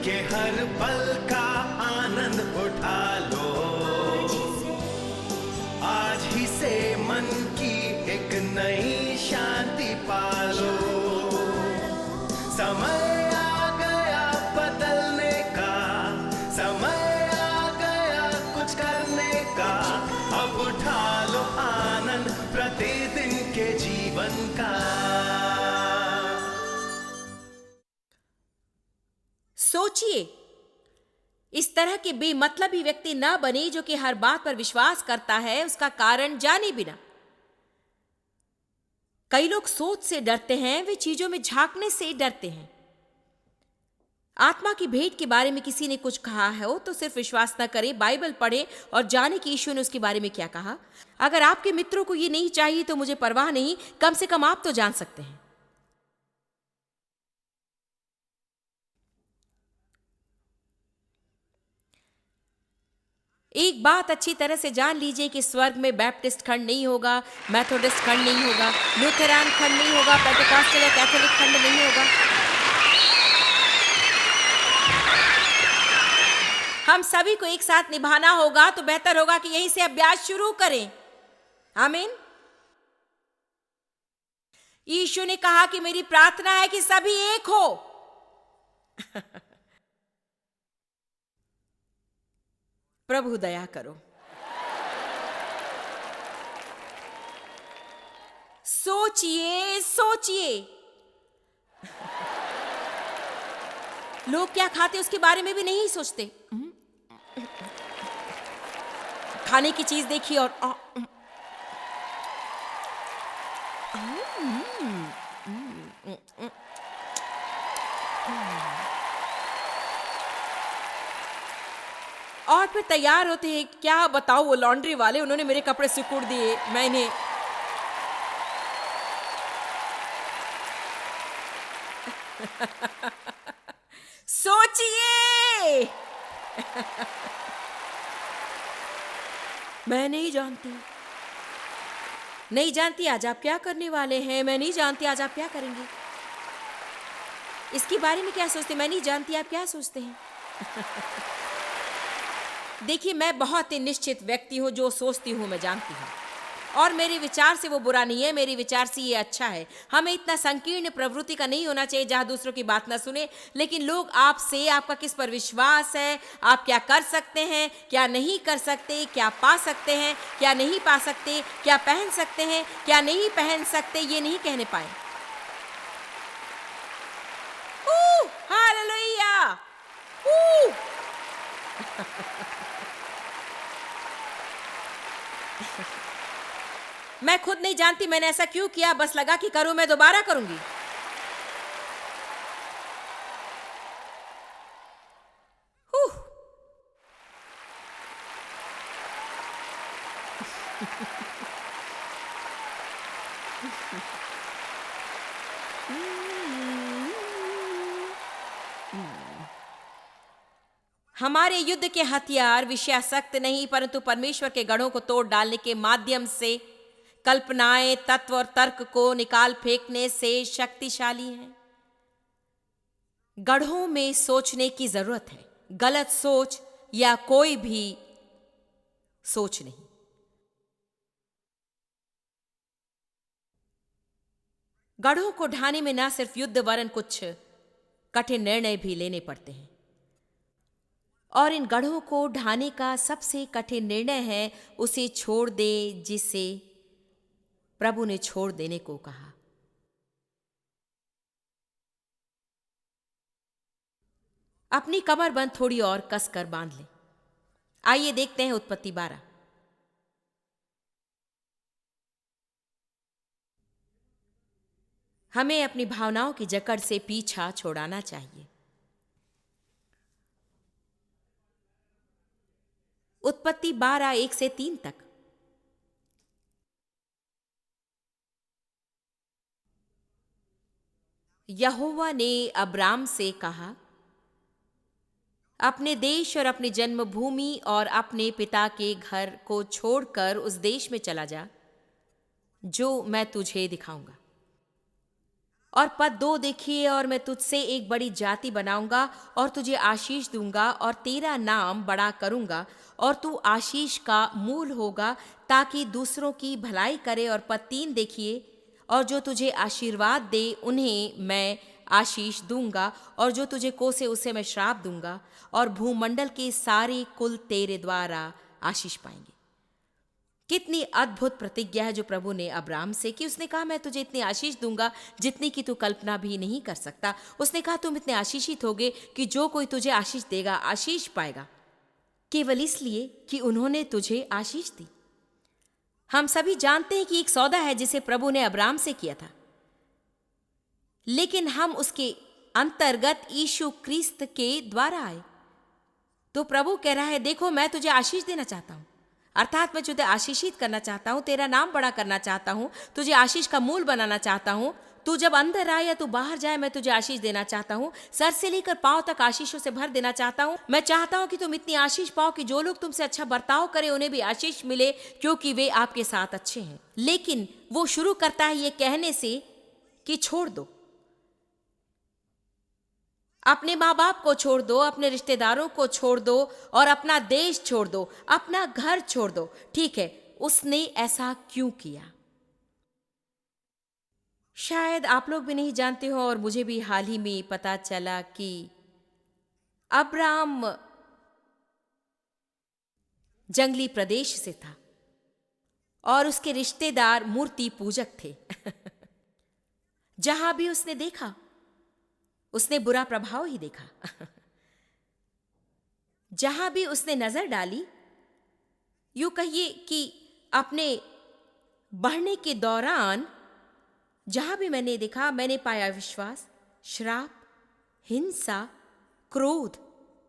के हर पल का आनंद उठा लो। आज ही से मन की एक नई शांति पालो। समय आ गया बदलने का, समय आ गया कुछ करने का। अब उठा लो आनंद प्रतिदिन के जीवन का। सोचिए, इस तरह के बेमतलबी व्यक्ति न बने जो कि हर बात पर विश्वास करता है उसका कारण जाने बिना। कई लोग सोच से डरते हैं, वे चीजों में झांकने से डरते हैं। आत्मा की भेंट के बारे में किसी ने कुछ कहा हो तो सिर्फ विश्वास न करें, बाइबल पढ़ें और जाने कि यीशु ने उसके बारे में क्या कहा। अगर आपके मित्रों को ये नहीं चाहिए तो मुझे परवाह नहीं, कम से कम आप तो जान सकते हैं। एक बात अच्छी तरह से जान लीजिए कि स्वर्ग में बैप्टिस्ट खंड नहीं होगा, मेथोडिस्ट खंड नहीं होगा, लूथरान खंड नहीं होगा, पेंटेकॉस्टल या कैथोलिक खंड नहीं होगा। हम सभी को एक साथ निभाना होगा, तो बेहतर होगा कि यहीं से अभ्यास शुरू करें। आमीन। यीशु ने कहा कि मेरी प्रार्थना है कि सभी एक हो। प्रभु दया करो। सोचिए सोचिए, लोग क्या खाते उसके बारे में भी नहीं सोचते। खाने की चीज देखिए और फिर तैयार होते हैं। क्या बताओ, वो लॉन्ड्री वाले, उन्होंने मेरे कपड़े सिकुड़ दिए, मैंने सोचिए। मैं नहीं जानती आज आप क्या करने वाले हैं। मैं नहीं जानती आज आप क्या करेंगे। इसके बारे में क्या सोचते, मैं नहीं जानती आप क्या सोचते हैं। देखिए, मैं बहुत ही निश्चित व्यक्ति हूं, जो सोचती हूं मैं जानती हूं, और मेरे विचार से वो बुरा नहीं है, मेरे विचार से ये अच्छा है। हमें इतना संकीर्ण प्रवृत्ति का नहीं होना चाहिए जहां दूसरों की बात ना सुने। लेकिन लोग आपसे, आपका किस पर विश्वास है, आप क्या कर सकते हैं, क्या नहीं कर सकते, क्या पा सकते हैं, क्या नहीं पा सकते, क्या पहन सकते हैं, क्या नहीं पहन सकते, ये नहीं कहने पाए। हालेलुया। मैं खुद नहीं जानती मैंने ऐसा क्यों किया, बस लगा कि करूं, मैं दोबारा करूंगी। हमारे युद्ध के हथियार विषयासक्त नहीं, परंतु परमेश्वर के गढ़ों को तोड़ डालने के माध्यम से, कल्पनाएं, तत्व और तर्क को निकाल फेंकने से शक्तिशाली हैं। गढ़ों में सोचने की जरूरत है, गलत सोच या कोई भी सोच नहीं। गढ़ों को ढाने में न सिर्फ युद्ध वरन कुछ कठिन निर्णय भी लेने पड़ते हैं, और इन गढ़ों को ढाने का सबसे कठिन निर्णय है उसे छोड़ दे जिसे प्रभु ने छोड़ देने को कहा। अपनी कमरबंद थोड़ी और कसकर बांध ले। आइए देखते हैं उत्पत्ति 12। हमें अपनी भावनाओं की जकड़ से पीछा छोड़ाना चाहिए। उत्पत्ति 12, 1 से 3 तक। यहोवा ने अब्राम से कहा, अपने देश और अपनी जन्मभूमि और अपने पिता के घर को छोड़कर उस देश में चला जा जो मैं तुझे दिखाऊंगा। और पद 2 देखिए, और मैं तुझसे एक बड़ी जाति बनाऊंगा और तुझे आशीष दूंगा और तेरा नाम बड़ा करूंगा और तू आशीष का मूल होगा ताकि दूसरों की भलाई करे। और पद 3 देखिए, और जो तुझे आशीर्वाद दे उन्हें मैं आशीष दूंगा और जो तुझे कोसे उसे मैं श्राप दूंगा और भूमंडल के सारे कुल तेरे द्वारा आशीष पाएंगे। कितनी अद्भुत प्रतिज्ञा है जो प्रभु ने अब्राहम से की। उसने कहा मैं तुझे इतनी आशीष दूंगा जितनी कि तू कल्पना भी नहीं कर सकता। उसने कहा तुम इतने आशीषित होगे कि जो कोई तुझे आशीष देगा आशीष पाएगा, केवल इसलिए कि उन्होंने तुझे आशीष दी। हम सभी जानते हैं कि एक सौदा है जिसे प्रभु ने अब्राहम से किया था, लेकिन हम उसके अंतर्गत यीशु क्रिस्त के द्वारा आए। तो प्रभु कह रहा है देखो मैं तुझे आशीष देना चाहता हूं, अर्थात मैं तुझे आशीषित करना चाहता हूं, तेरा नाम बड़ा करना चाहता हूं, तुझे आशीष का मूल बनाना चाहता हूं। तू जब अंदर आए या तू बाहर जाए मैं तुझे आशीष देना चाहता हूं। सर से लेकर पांव तक आशीषों से भर देना चाहता हूं। मैं चाहता हूं कि तुम इतनी आशीष पाओ कि जो लोग तुमसे अच्छा बर्ताव करें उन्हें भी आशीष मिले, क्योंकि वे आपके साथ अच्छे हैं। लेकिन वो शुरू करता है ये कहने से कि छोड़ दो, अपने माँ बाप को छोड़ दो, अपने रिश्तेदारों को छोड़ दो और अपना देश छोड़ दो, अपना घर छोड़ दो। ठीक है, उसने ऐसा क्यों किया? शायद आप लोग भी नहीं जानते हो और मुझे भी हाल ही में पता चला कि अब्राहम जंगली प्रदेश से था और उसके रिश्तेदार मूर्ति पूजक थे। जहां भी उसने देखा उसने बुरा प्रभाव ही देखा। जहां भी उसने नजर डाली, यूं कहिए कि अपने बढ़ने के दौरान जहां भी मैंने देखा मैंने पाया विश्वास, श्राप, हिंसा, क्रोध,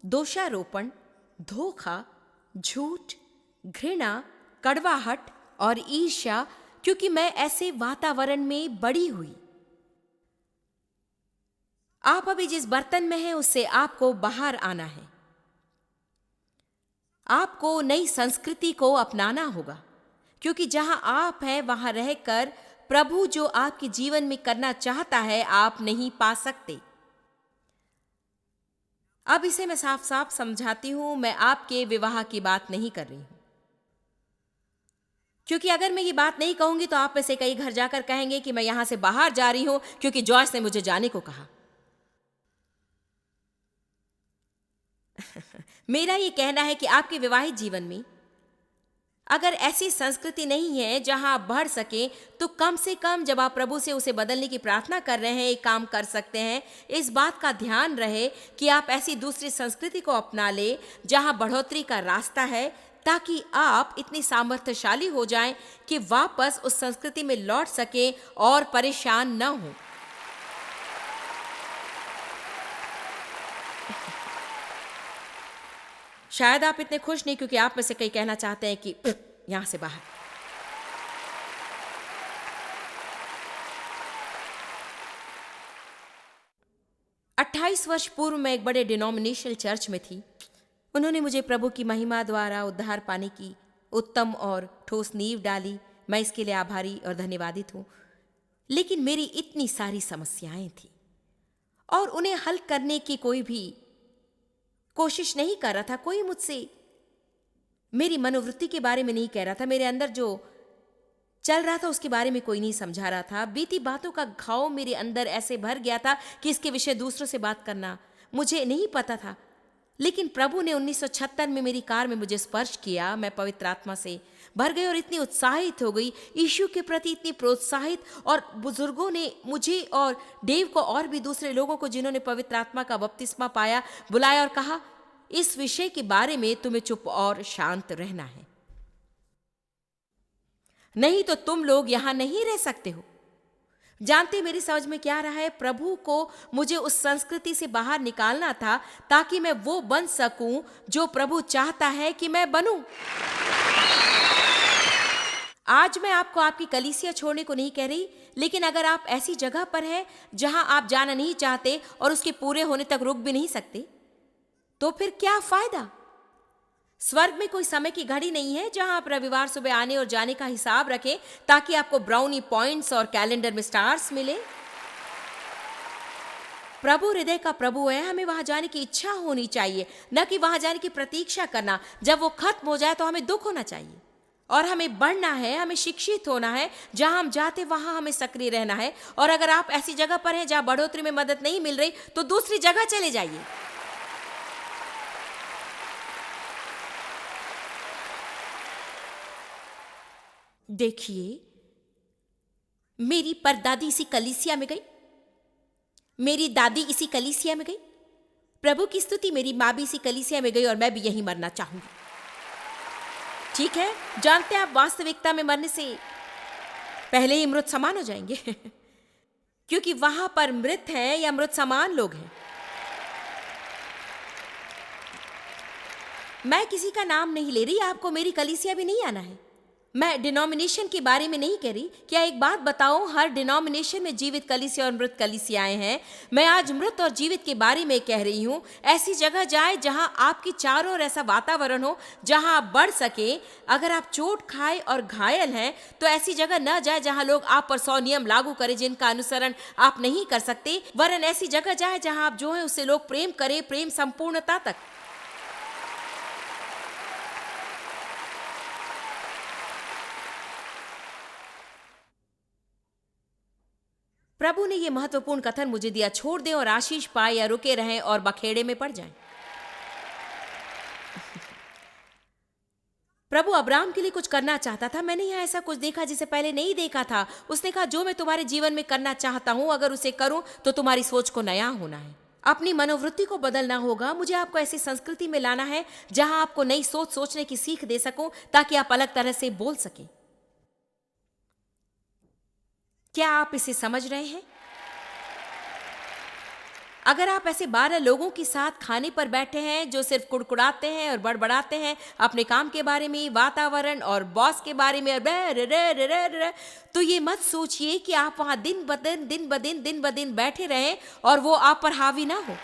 दोषारोपण, धोखा, झूठ, घृणा, कड़वाहट और ईर्ष्या, क्योंकि मैं ऐसे वातावरण में बड़ी हुई। आप अभी जिस बर्तन में हैं उससे आपको बाहर आना है। आपको नई संस्कृति को अपनाना होगा, क्योंकि जहां आप हैं वहां रहकर प्रभु जो आपके जीवन में करना चाहता है आप नहीं पा सकते। अब इसे मैं साफ साफ समझाती हूं, मैं आपके विवाह की बात नहीं कर रही हूं, क्योंकि अगर मैं ये बात नहीं कहूंगी तो आप में से कई घर जाकर कहेंगे कि मैं यहां से बाहर जा रही हूं क्योंकि जॉर्ज ने मुझे जाने को कहा। मेरा ये कहना है कि आपके विवाहित जीवन में अगर ऐसी संस्कृति नहीं है जहां आप बढ़ सके, तो कम से कम जब आप प्रभु से उसे बदलने की प्रार्थना कर रहे हैं एक काम कर सकते हैं। इस बात का ध्यान रहे कि आप ऐसी दूसरी संस्कृति को अपना ले जहां बढ़ोतरी का रास्ता है, ताकि आप इतनी सामर्थ्यशाली हो जाएं कि वापस उस संस्कृति में लौट सके और परेशान न हो। शायद आप इतने खुश नहीं, क्योंकि आप में से कई कहना चाहते हैं कि यहां से बाहर। अट्ठाईस वर्ष पूर्व मैं एक बड़े डिनोमिनेशनल चर्च में थी। उन्होंने मुझे प्रभु की महिमा द्वारा उद्धार पाने की उत्तम और ठोस नींव डाली। मैं इसके लिए आभारी और धन्यवादित हूं। लेकिन मेरी इतनी सारी समस्याएं थी और उन्हें हल करने की कोई भी कोशिश नहीं कर रहा था। कोई मुझसे मेरी मनोवृत्ति के बारे में नहीं कह रहा था। मेरे अंदर जो चल रहा था उसके बारे में कोई नहीं समझा रहा था। बीती बातों का घाव मेरे अंदर ऐसे भर गया था कि इसके विषय दूसरों से बात करना मुझे नहीं पता था। लेकिन प्रभु ने 1976 में मेरी कार में मुझे स्पर्श किया। मैं पवित्र आत्मा से भर गई और इतनी उत्साहित हो गई, यीशु के प्रति इतनी प्रोत्साहित। और बुजुर्गों ने मुझे और डेव को और भी दूसरे लोगों को जिन्होंने पवित्र आत्मा का बपतिस्मा पाया बुलाया और कहा इस विषय के बारे में तुम्हें चुप और शांत रहना है, नहीं तो तुम लोग यहां नहीं रह सकते हो। जानते मेरी समझ में क्या रहा है? प्रभु को मुझे उस संस्कृति से बाहर निकालना था ताकि मैं वो बन सकूं जो प्रभु चाहता है कि मैं बनूं। आज मैं आपको आपकी कलीसिया छोड़ने को नहीं कह रही, लेकिन अगर आप ऐसी जगह पर हैं जहां आप जाना नहीं चाहते और उसके पूरे होने तक रुक भी नहीं सकते, तो फिर क्या फायदा? स्वर्ग में कोई समय की घड़ी नहीं है जहां आप रविवार सुबह आने और जाने का हिसाब रखें ताकि आपको ब्राउनी पॉइंट्स और कैलेंडर में स्टार्स मिले। प्रभु हृदय का प्रभु है, हमें वहां जाने की इच्छा होनी चाहिए, न कि वहां जाने की प्रतीक्षा करना। जब वो खत्म हो जाए तो हमें दुख होना चाहिए और हमें बढ़ना है, हमें शिक्षित होना है। जहां हम जाते वहां हमें सक्रिय रहना है। और अगर आप ऐसी जगह पर हैं जहां बढ़ोतरी में मदद नहीं मिल रही तो दूसरी जगह चले जाइए। देखिए, मेरी परदादी इसी कलीसिया में गई, मेरी दादी इसी कलीसिया में गई, प्रभु की स्तुति, मेरी माँ भी इसी कलीसिया में गई और मैं भी यहीं मरना चाहूंगी। ठीक है, जानते हैं आप वास्तविकता में मरने से पहले ही मृत समान हो जाएंगे क्योंकि वहां पर मृत है या मृत समान लोग हैं। मैं किसी का नाम नहीं ले रही, आपको मेरी कलीसिया भी नहीं आना है। मैं डिनोमिनेशन के बारे में नहीं कह रही। क्या एक बात बताऊं, हर डिनोमिनेशन में जीवित कलीसिया और मृत कलीसियाएं हैं। मैं आज मृत और जीवित के बारे में कह रही हूं। ऐसी जगह जाए जहां आपकी चारों ओर ऐसा वातावरण हो जहां आप बढ़ सके। अगर आप चोट खाए और घायल हैं तो ऐसी जगह न जाए जहां लोग आप पर 100 नियम लागू करें जिनका अनुसरण आप नहीं कर सकते, वरन ऐसी जगह जाए जहां आप जो है उससे लोग प्रेम करें, प्रेम संपूर्णता तक। प्रभु ने यह महत्वपूर्ण कथन मुझे दिया, छोड़ दें और आशीष पाए या रुके रहें और बखेड़े में पड़ जाएं। प्रभु अब्राहम के लिए कुछ करना चाहता था। मैंने यहाँ ऐसा कुछ देखा जिसे पहले नहीं देखा था। उसने कहा, जो मैं तुम्हारे जीवन में करना चाहता हूं अगर उसे करूं तो तुम्हारी सोच को नया होना है, अपनी मनोवृत्ति को बदलना होगा। मुझे आपको ऐसी संस्कृति में लाना है जहां आपको नई सोच सोचने की सीख दे सकूं ताकि आप अलग तरह से बोल सकें। क्या आप इसे समझ रहे हैं? अगर आप ऐसे 12 लोगों के साथ खाने पर बैठे हैं जो सिर्फ कुड़कुड़ाते हैं और बड़बड़ाते हैं अपने काम के बारे में, वातावरण और बॉस के बारे में, तो ये मत सोचिए कि आप वहां दिन ब दिन बैठे रहें और वो आप पर हावी ना हो।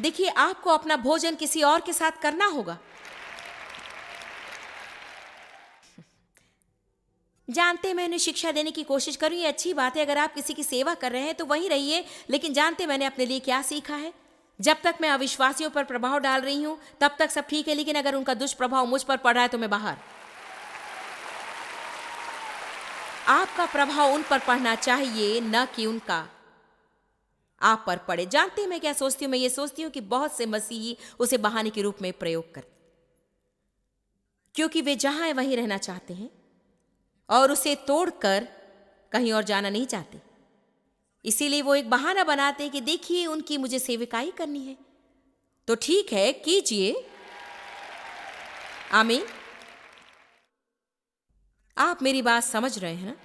देखिए, आपको अपना भोजन किसी और के साथ करना होगा। जानते, मैंने शिक्षा देने की कोशिश करूं, ये अच्छी बात है। अगर आप किसी की सेवा कर रहे हैं तो वहीं रहिए। लेकिन जानते, मैंने अपने लिए क्या सीखा है? जब तक मैं अविश्वासियों पर प्रभाव डाल रही हूं तब तक सब ठीक है, लेकिन अगर उनका दुष्प्रभाव मुझ पर पड़ रहा है तो मैं बाहर। आपका प्रभाव उन पर पड़ना चाहिए, न कि उनका आप पर पड़े। जानते हैं मैं क्या सोचती हूं? मैं ये सोचती हूं कि बहुत से मसीही उसे बहाने के रूप में प्रयोग करते, क्योंकि वे जहां है वहीं रहना चाहते हैं और उसे तोड़कर कहीं और जाना नहीं चाहते। इसीलिए वो एक बहाना बनाते हैं कि देखिए, उनकी मुझे सेविकाई करनी है तो ठीक है, कीजिए। आमीन। आप मेरी बात समझ रहे हैं ना?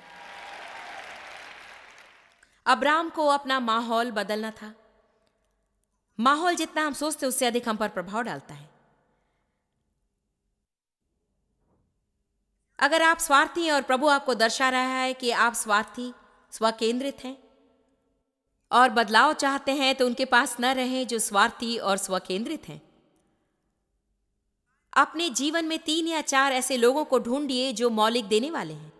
अब्राम को अपना माहौल बदलना था। माहौल जितना हम सोचते उससे अधिक हम पर प्रभाव डालता है। अगर आप स्वार्थी हैं और प्रभु आपको दर्शा रहा है कि आप स्वार्थी, स्वकेंद्रित हैं और बदलाव चाहते हैं, तो उनके पास न रहें जो स्वार्थी और स्वकेंद्रित हैं। अपने जीवन में 3 या 4 ऐसे लोगों को ढूंढिए जो मौलिक देने वाले हैं।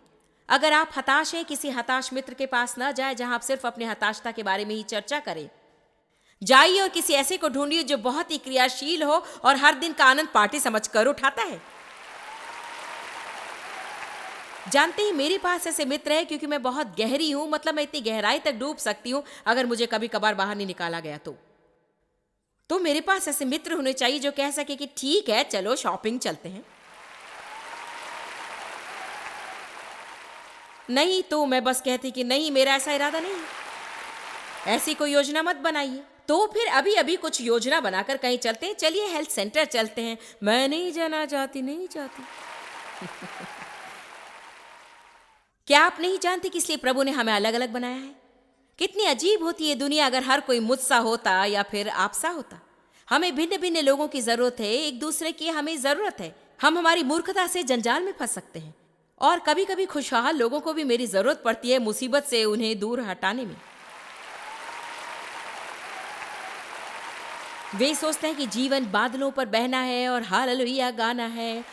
अगर आप हताश हैं, किसी हताश मित्र के पास न जाए जहां आप सिर्फ अपनी हताशता के बारे में ही चर्चा करें। जाइए और किसी ऐसे को ढूंढिए जो बहुत ही क्रियाशील हो और हर दिन का आनंद पार्टी समझकर उठाता है। जानते ही, मेरे पास ऐसे मित्र हैं क्योंकि मैं बहुत गहरी हूं, मतलब मैं इतनी गहराई तक डूब सकती हूं अगर मुझे कभी कभार बाहर नहीं निकाला गया तो मेरे पास ऐसे मित्र होने चाहिए जो कह सके कि ठीक है, चलो शॉपिंग चलते हैं। नहीं तो मैं बस कहती कि नहीं, मेरा ऐसा इरादा नहीं है, ऐसी कोई योजना मत बनाइए। तो फिर अभी अभी कुछ योजना बनाकर कहीं चलते हैं। चलिए हेल्थ सेंटर चलते हैं। मैं नहीं जाना चाहती, नहीं चाहती। क्या आप नहीं जानते कि इसलिए प्रभु ने हमें अलग अलग बनाया है? कितनी अजीब होती है दुनिया अगर हर कोई मुझसा होता या फिर आपसा होता। हमें भिन्न भिन्न लोगों की जरूरत है, एक दूसरे की हमें जरूरत है। हम हमारी मूर्खता से जंजाल में फंस सकते हैं और कभी कभी खुशहाल लोगों को भी मेरी जरूरत पड़ती है मुसीबत से उन्हें दूर हटाने में। वे सोचते हैं कि जीवन बादलों पर बहना है और हालेलुया गाना है।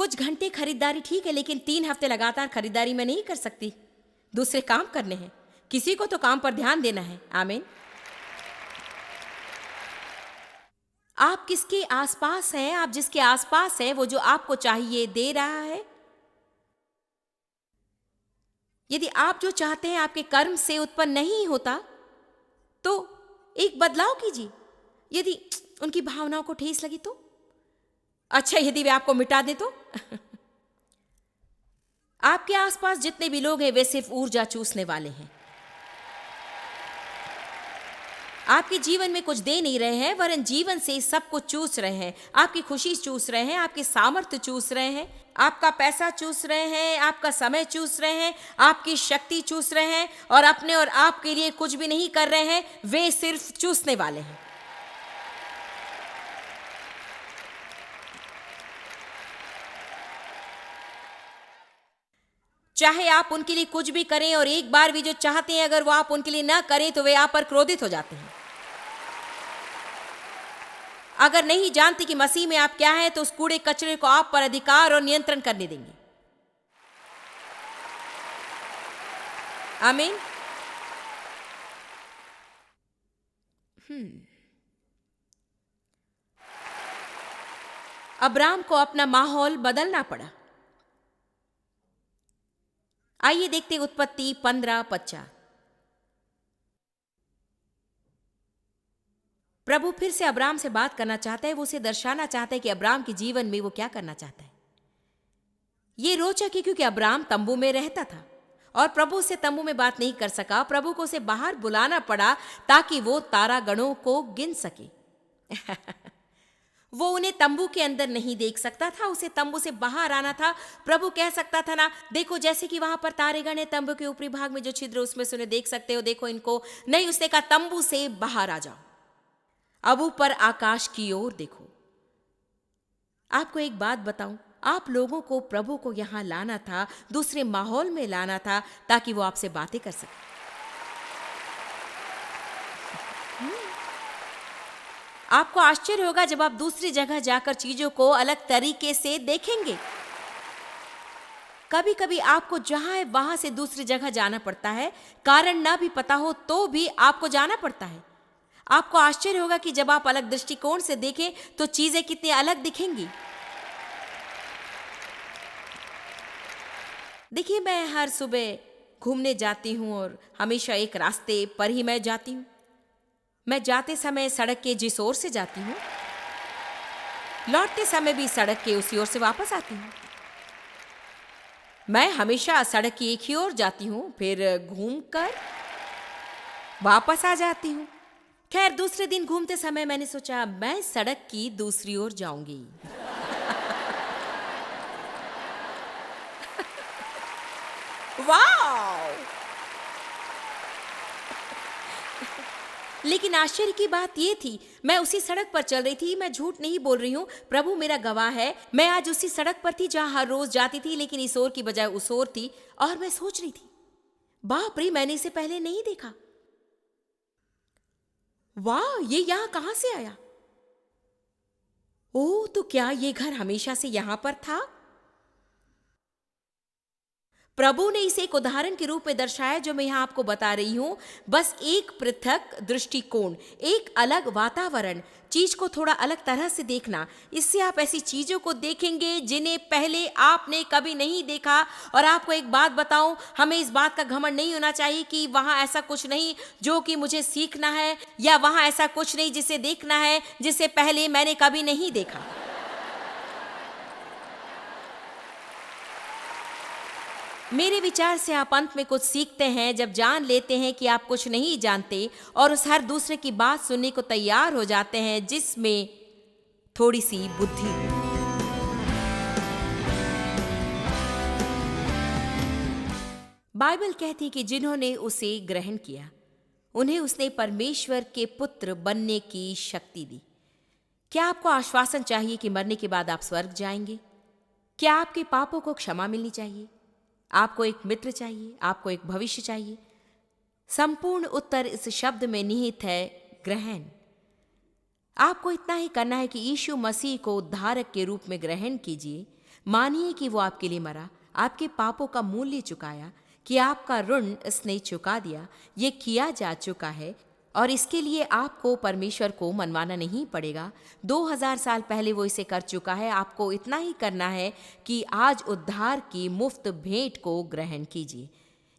कुछ घंटे खरीदारी ठीक है, लेकिन 3 हफ्ते लगातार खरीदारी मैं नहीं कर सकती। दूसरे काम करने हैं, किसी को तो काम पर ध्यान देना है। आमीन। आप किसके आसपास हैं? आप जिसके आसपास हैं वो जो आपको चाहिए दे रहा है। यदि आप जो चाहते हैं आपके कर्म से उत्पन्न नहीं होता तो एक बदलाव कीजिए। यदि उनकी भावनाओं को ठेस लगी तो अच्छा, यदि वे आपको मिटा दें तो आपके आसपास जितने भी लोग हैं वे सिर्फ ऊर्जा चूसने वाले हैं। आपके जीवन में कुछ दे नहीं रहे हैं, वरन जीवन से सब कुछ चूस रहे हैं। आपकी खुशी चूस रहे हैं, आपके सामर्थ्य चूस रहे हैं, आपका पैसा चूस रहे हैं, आपका समय चूस रहे हैं, आपकी शक्ति चूस रहे हैं और अपने और आपके लिए कुछ भी नहीं कर रहे हैं। वे सिर्फ चूसने वाले हैं। चाहे आप उनके लिए कुछ भी करें और एक बार भी जो चाहते हैं अगर वो आप उनके लिए ना करें तो वे आप पर क्रोधित हो जाते हैं। अगर नहीं जानते कि मसीह में आप क्या हैं तो उस कूड़े कचरे को आप पर अधिकार और नियंत्रण करने देंगे। आमीन। अब्राम को अपना माहौल बदलना पड़ा। आइए देखते उत्पत्ति 15:50। प्रभु फिर से अब्राम से बात करना चाहता है। वो उसे दर्शाना चाहता है कि अब्राम के जीवन में वो क्या करना चाहता है। ये रोचक है क्योंकि अब्राम तंबू में रहता था और प्रभु से तंबू में बात नहीं कर सका। प्रभु को उसे बाहर बुलाना पड़ा ताकि वो तारागणों को गिन सके। वो उन्हें तंबू के अंदर नहीं देख सकता था, उसे तंबू से बाहर आना था। प्रभु कह सकता था ना, देखो जैसे कि वहां पर तारेगण है, तंबू के ऊपरी भाग में जो छिद्र उसमें से उन्हें देख सकते हो, देखो इनको। नहीं, उसने कहा तंबू से बाहर आ जाओ, अब ऊपर आकाश की ओर देखो। आपको एक बात बताऊं, आप लोगों को प्रभु को यहां लाना था, दूसरे माहौल में लाना था ताकि वो आपसे बातें कर सके। आपको आश्चर्य होगा जब आप दूसरी जगह जाकर चीजों को अलग तरीके से देखेंगे। कभी कभी आपको जहां है वहां से दूसरी जगह जाना पड़ता है, कारण ना भी पता हो तो भी आपको जाना पड़ता है। आपको आश्चर्य होगा कि जब आप अलग दृष्टिकोण से देखें तो चीजें कितनी अलग दिखेंगी। देखिए, मैं हर सुबह घूमने जाती हूं और हमेशा एक रास्ते पर ही मैं जाती हूं। मैं जाते समय सड़क के जिस ओर से जाती हूँ, लौटते समय भी सड़क के उसी ओर से वापस आती हूँ। मैं हमेशा सड़क की एक ही ओर जाती हूँ, फिर घूमकर वापस आ जाती हूँ। खैर, दूसरे दिन घूमते समय मैंने सोचा मैं सड़क की दूसरी ओर जाऊंगी। वाह! लेकिन आश्चर्य की बात यह थी, मैं उसी सड़क पर चल रही थी। मैं झूठ नहीं बोल रही हूँ, प्रभु मेरा गवाह है। मैं आज उसी सड़क पर थी जहां हर रोज जाती थी, लेकिन इस ओर की बजाय उस ओर थी। और मैं सोच रही थी, बाप रे, मैंने इसे पहले नहीं देखा। वाह, ये यहां कहां से आया? ओह, तो क्या ये घर हमेशा से यहां पर था? प्रभु ने इसे एक उदाहरण के रूप में दर्शाया जो मैं यहाँ आपको बता रही हूँ। बस एक पृथक दृष्टिकोण, एक अलग वातावरण, चीज को थोड़ा अलग तरह से देखना। इससे आप ऐसी चीजों को देखेंगे जिन्हें पहले आपने कभी नहीं देखा। और आपको एक बात बताऊं, हमें इस बात का घमंड नहीं होना चाहिए कि वहां ऐसा कुछ नहीं जो कि मुझे सीखना है, या वहां ऐसा कुछ नहीं जिसे देखना है जिसे पहले मैंने कभी नहीं देखा। मेरे विचार से आप अंत में कुछ सीखते हैं जब जान लेते हैं कि आप कुछ नहीं जानते और उस हर दूसरे की बात सुनने को तैयार हो जाते हैं जिसमें थोड़ी सी बुद्धि हो। बाइबल कहती है कि जिन्होंने उसे ग्रहण किया उन्हें उसने परमेश्वर के पुत्र बनने की शक्ति दी। क्या आपको आश्वासन चाहिए कि मरने के बाद आप स्वर्ग जाएंगे? क्या आपके पापों को क्षमा मिलनी चाहिए? आपको एक मित्र चाहिए? आपको एक भविष्य चाहिए? संपूर्ण उत्तर इस शब्द में निहित है, ग्रहण। आपको इतना ही करना है कि यीशु मसीह को उद्धारक के रूप में ग्रहण कीजिए, मानिए कि वो आपके लिए मरा, आपके पापों का मूल्य चुकाया, कि आपका ऋण इसने चुका दिया। ये किया जा चुका है और इसके लिए आपको परमेश्वर को मनवाना नहीं पड़ेगा। 2000 साल पहले वो इसे कर चुका है। आपको इतना ही करना है कि आज उद्धार की मुफ्त भेंट को ग्रहण कीजिए।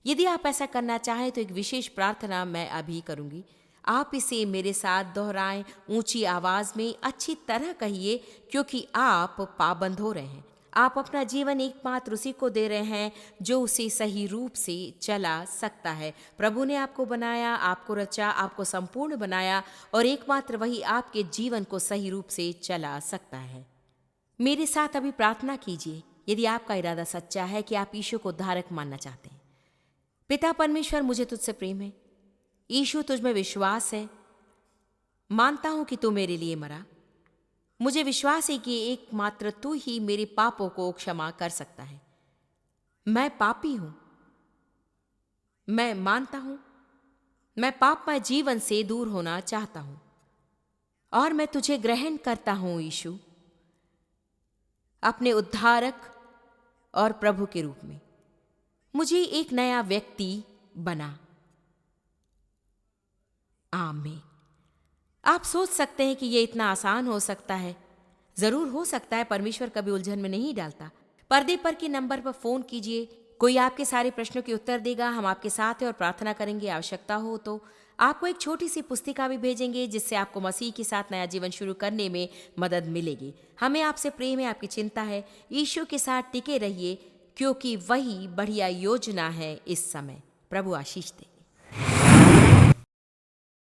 यदि आप ऐसा करना चाहें तो एक विशेष प्रार्थना मैं अभी करूंगी। आप इसे मेरे साथ दोहराएं, ऊंची आवाज में अच्छी तरह कहिए, क्योंकि आप पाबंद हो रहे हैं। आप अपना जीवन एकमात्र उसी को दे रहे हैं जो उसे सही रूप से चला सकता है। प्रभु ने आपको बनाया, आपको रचा, आपको संपूर्ण बनाया और एकमात्र वही आपके जीवन को सही रूप से चला सकता है। मेरे साथ अभी प्रार्थना कीजिए यदि आपका इरादा सच्चा है कि आप यीशु को उद्धारक मानना चाहते हैं। पिता परमेश्वर, मुझे तुझसे प्रेम है। यीशु, तुझ में विश्वास है। मानता हूं कि तू मेरे लिए मरा। मुझे विश्वास है कि एकमात्र तू ही मेरे पापों को क्षमा कर सकता है। मैं पापी हूं। मैं मानता हूं मैं पापमय जीवन से दूर होना चाहता हूं और मैं तुझे ग्रहण करता हूं यीशु, अपने उद्धारक और प्रभु के रूप में। मुझे एक नया व्यक्ति बना। आमीन। आप सोच सकते हैं कि यह इतना आसान हो सकता है। जरूर हो सकता है। परमेश्वर कभी उलझन में नहीं डालता। पर्दे पर के नंबर पर फोन कीजिए। कोई आपके सारे प्रश्नों के उत्तर देगा। हम आपके साथ हैं और प्रार्थना करेंगे। आवश्यकता हो तो आपको एक छोटी सी पुस्तिका भी भेजेंगे जिससे आपको मसीह के साथ नया जीवन शुरू करने में मदद मिलेगी। हमें आपसे प्रेम है, आपकी चिंता है। यीशु के साथ टिके रहिए, क्योंकि वही बढ़िया योजना है इस समय। प्रभु आशीष दे।